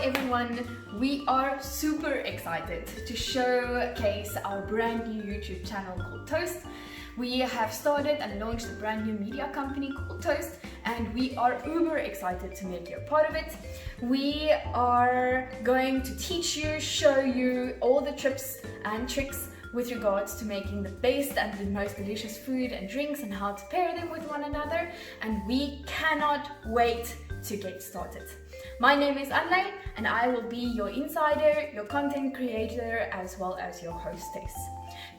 everyone, we are super excited to showcase our brand new YouTube channel called Toast. We have started and launched a brand new media company called Toast, and we are uber excited to make you a part of it. We are going to teach you, show you all the tips and tricks with regards to making the best and the most delicious food and drinks and how to pair them with one another, and we cannot wait to get started. My name is Anne and I will be your insider, your content creator, as well as your hostess.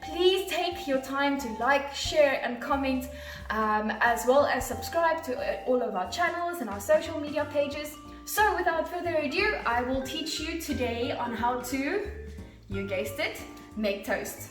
Please take your time to like, share and comment, as well as subscribe to all of our channels and our social media pages. So without further ado, I will teach you today on how to, you guessed it, make toast.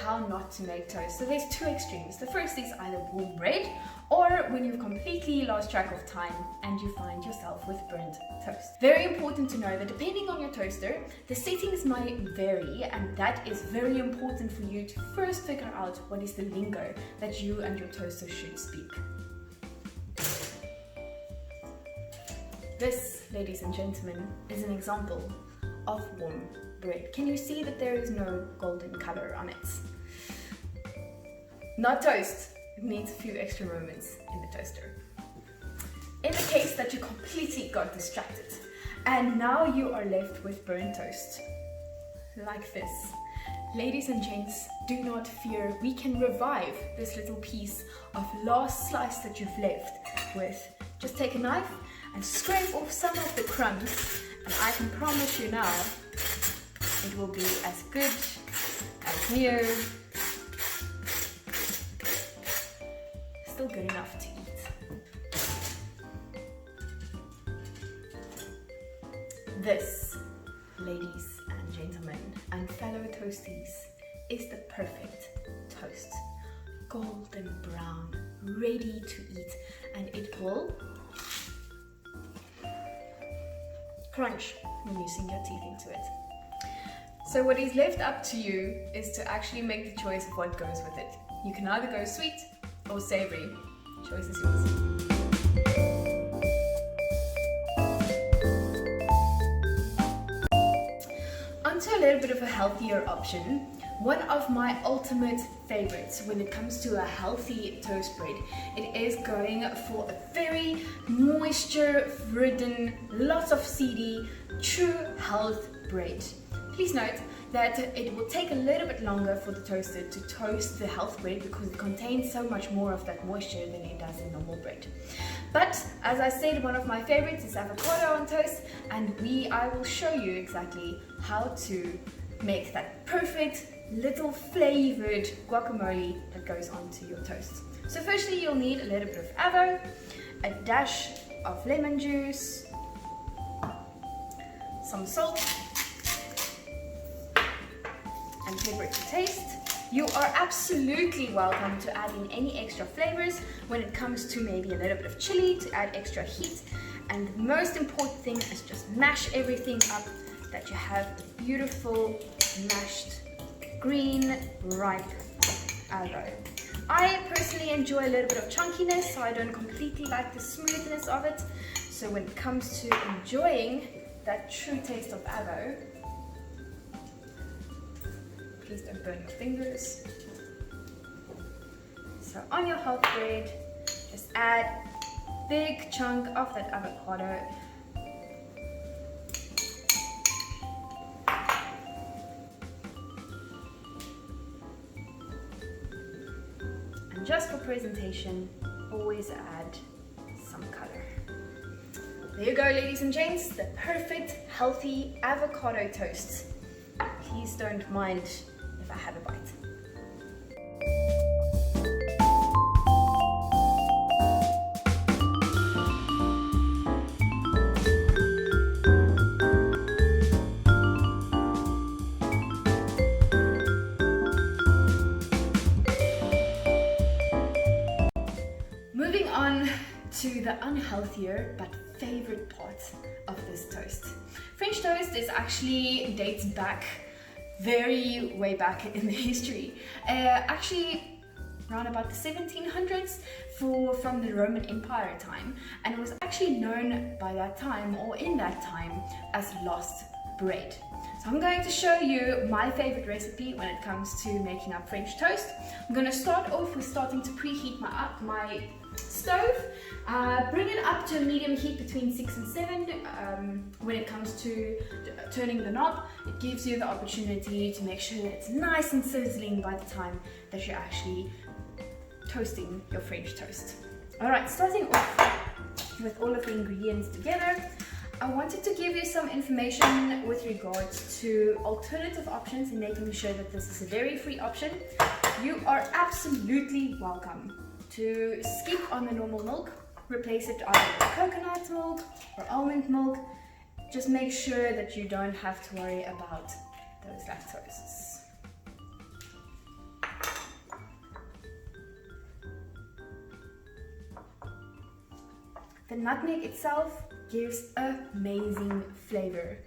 How not to make toast. So there's two extremes. The first is either warm bread, or when you've completely lost track of time and you find yourself with burnt toast. Very important to know that depending on your toaster, the settings might vary, and that is very important for you to first figure out what is the lingo that you and your toaster should speak. This, ladies and gentlemen, is an example of warm bread. Can you see that there is no golden color on it? Not toast. It needs a few extra moments in the toaster. In the case that you completely got distracted and now you are left with burnt toast like this, ladies and gents, do not fear. We can revive this little piece of last slice that you've left with. Just take a knife and scrape off some of the crumbs, and I can promise you now it will be as good, as near, still good enough to eat. This, ladies and gentlemen, and fellow toasties, is the perfect toast. Golden brown, ready to eat, and it will crunch when you sink your teeth into it. So what is left up to you is to actually make the choice of what goes with it. You can either go sweet or savory. Choice is yours. Onto a little bit of a healthier option. One of my ultimate favorites when it comes to a healthy toast bread, it is going for a very moisture-ridden, lots of seedy, true health bread. Please note that it will take a little bit longer for the toaster to toast the health bread because it contains so much more of that moisture than it does in normal bread. But as I said, one of my favorites is avocado on toast, and I will show you exactly how to make that perfect little flavored guacamole that goes onto your toast. So firstly, you'll need a little bit of avo, a dash of lemon juice, some salt, and pepper to taste. You are absolutely welcome to add in any extra flavors when it comes to maybe a little bit of chili to add extra heat. And the most important thing is just mash everything up that you have a beautiful mashed green ripe avo. I personally enjoy a little bit of chunkiness, so I don't completely like the smoothness of it. So when it comes to enjoying that true taste of avo, please don't burn your fingers. So on your health bread, just add a big chunk of that avocado. And just for presentation, always add some color. There you go, ladies and gents, the perfect healthy avocado toast. Please don't mind if I have a bite. Moving on to the unhealthier but favorite part of this toast. French toast actually dates back very way back in the history. Actually around about the 1700s, from the Roman Empire time, and it was actually known by that time, or in that time, as lost bread. So I'm going to show you my favorite recipe when it comes to making up French toast. I'm going to start off with starting to preheat my stove. Bring it up to a medium heat between 6 and 7. When it comes to turning the knob, it gives you the opportunity to make sure that it's nice and sizzling by the time that you're actually toasting your French toast. Alright, starting off with all of the ingredients together, I wanted to give you some information with regards to alternative options and making sure that this is a dairy-free option. You are absolutely welcome to skip on the normal milk, replace it either with coconut milk or almond milk. Just make sure that you don't have to worry about those lactoses. The nutmeg itself gives amazing flavor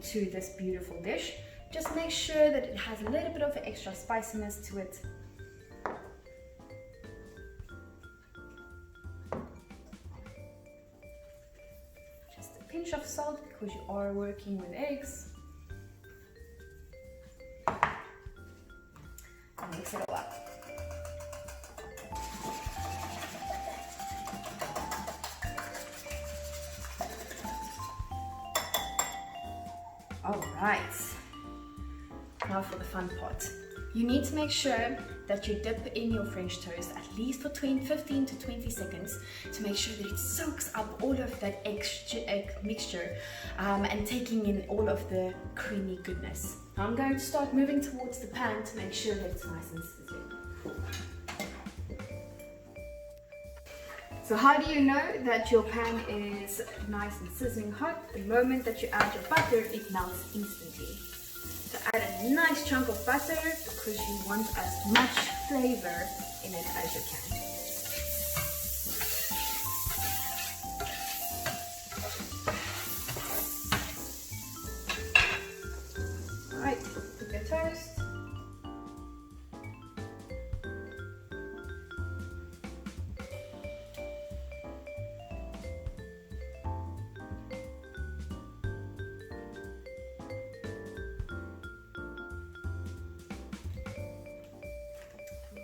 to this beautiful dish. Just make sure that it has a little bit of extra spiciness to it. Just a pinch of salt because you are working with eggs. And mix it all up. Alright, now for the fun part. You need to make sure that you dip in your French toast at least for 15 to 20 seconds to make sure that it soaks up all of that egg mixture and taking in all of the creamy goodness. Now I'm going to start moving towards the pan to make sure that it's nice and sizzling. So how do you know that your pan is nice and sizzling hot? The moment that you add your butter, it melts instantly. So add a nice chunk of butter because you want as much flavor in it as you can. Alright, cook your toast.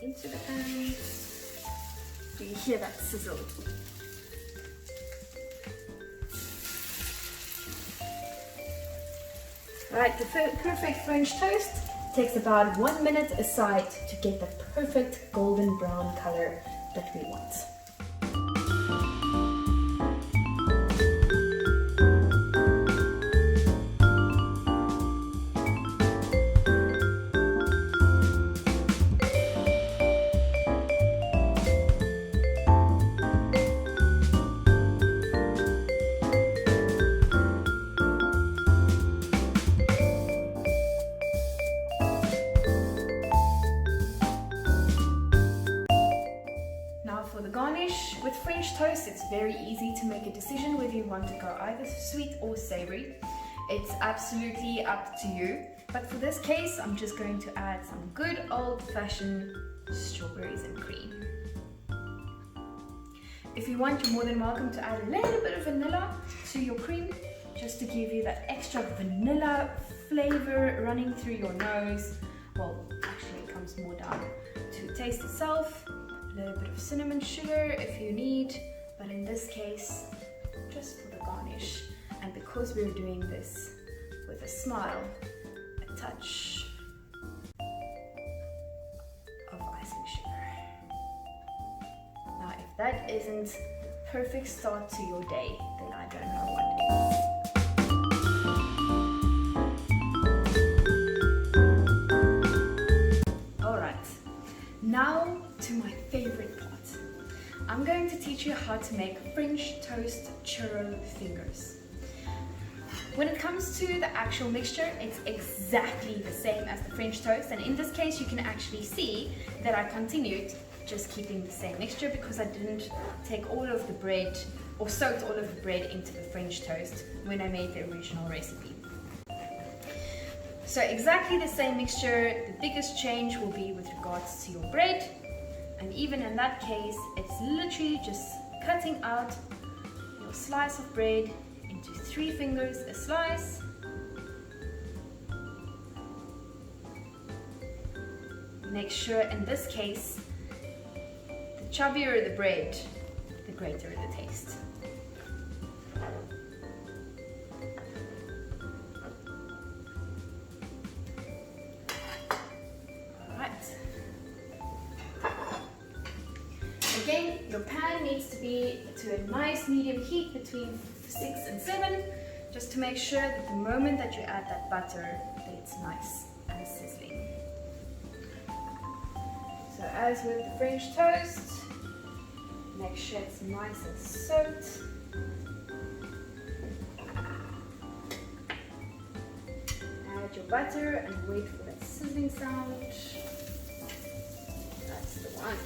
Into the pan. Do you hear that sizzle? Alright, the perfect French toast takes about 1 minute aside to get that perfect golden brown color that we want. For the garnish, with French toast, it's very easy to make a decision whether you want to go either sweet or savory. It's absolutely up to you. But for this case, I'm just going to add some good old-fashioned strawberries and cream. If you want, you're more than welcome to add a little bit of vanilla to your cream, just to give you that extra vanilla flavor running through your nose. Well, actually it comes more down to taste itself. A little bit of cinnamon sugar if you need, but in this case, just for the garnish. And because we're doing this with a smile, a touch of icing sugar. Now, if that isn't perfect start to your day, then I don't know what is. Now to my favorite part. I'm going to teach you how to make French toast churro fingers. When it comes to the actual mixture, it's exactly the same as the French toast, and in this case you can actually see that I continued just keeping the same mixture because I didn't take all of the bread or soaked all of the bread into the French toast when I made the original recipe. So exactly the same mixture. The biggest change will be with regards to your bread. And even in that case, it's literally just cutting out your slice of bread into 3 fingers a slice. Make sure in this case, the chubbier the bread, the greater the taste. Again, your pan needs to be to a nice medium heat between 6 and 7, just to make sure that the moment that you add that butter, that it's nice and sizzling. So as with the French toast, make sure it's nice and soaked. Add your butter and wait for that sizzling sound. That's the one.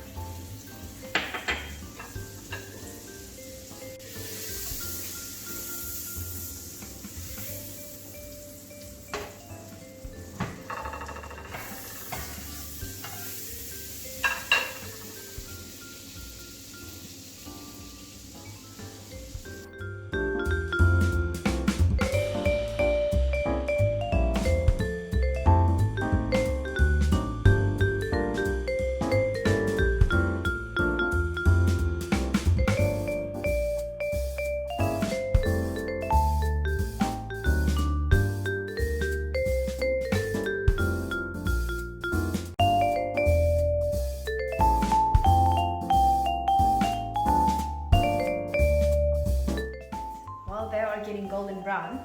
Getting golden brown.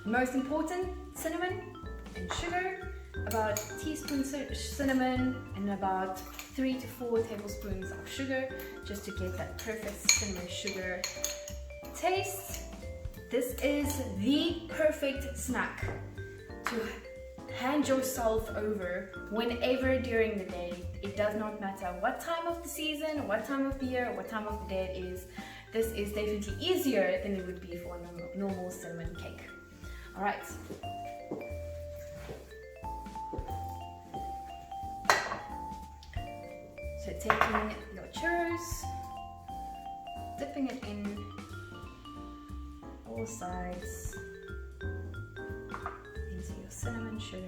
Most important, cinnamon and sugar, about a teaspoon cinnamon and about 3 to 4 tablespoons of sugar, just to get that perfect cinnamon sugar taste. This is the perfect snack to hand yourself over whenever during the day. It does not matter what time of the season, what time of the year, what time of the day it is. This is definitely easier than it would be for a normal cinnamon cake. All right. So taking your churros, dipping it in all sides into your cinnamon sugar.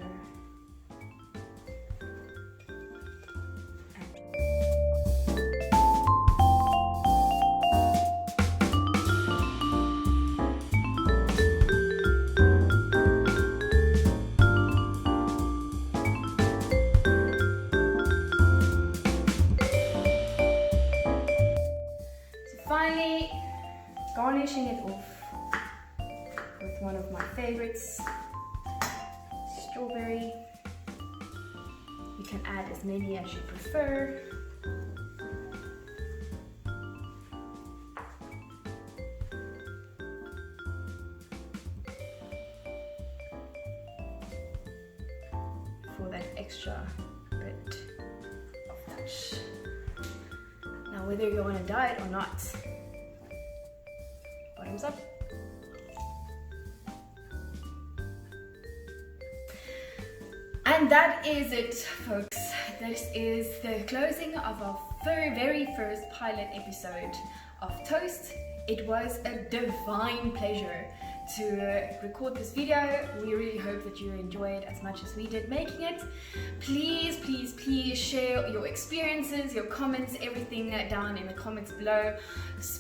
Finally, garnishing it off with one of my favorites, strawberry. You can add as many as you prefer. For that extra bit of touch. Now, whether you're on a diet or not, bottoms up. And that is it, folks. This is the closing of our very first pilot episode of Toast. It was a divine pleasure to record this video. We really hope that you enjoyed as much as we did making it. Please share your experiences, your comments, everything down in the comments below.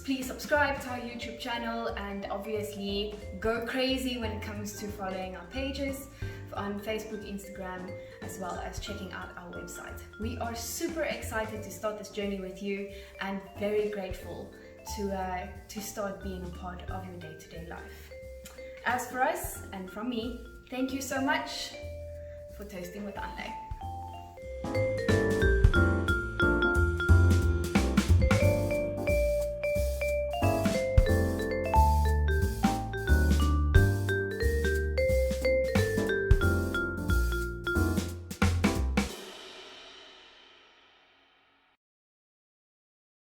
Please subscribe to our YouTube channel and obviously go crazy when it comes to following our pages on Facebook, Instagram, as well as checking out our website. We are super excited to start this journey with you and very grateful to start being a part of your day-to-day life. As for us, and from me, thank you so much for toasting with Anle.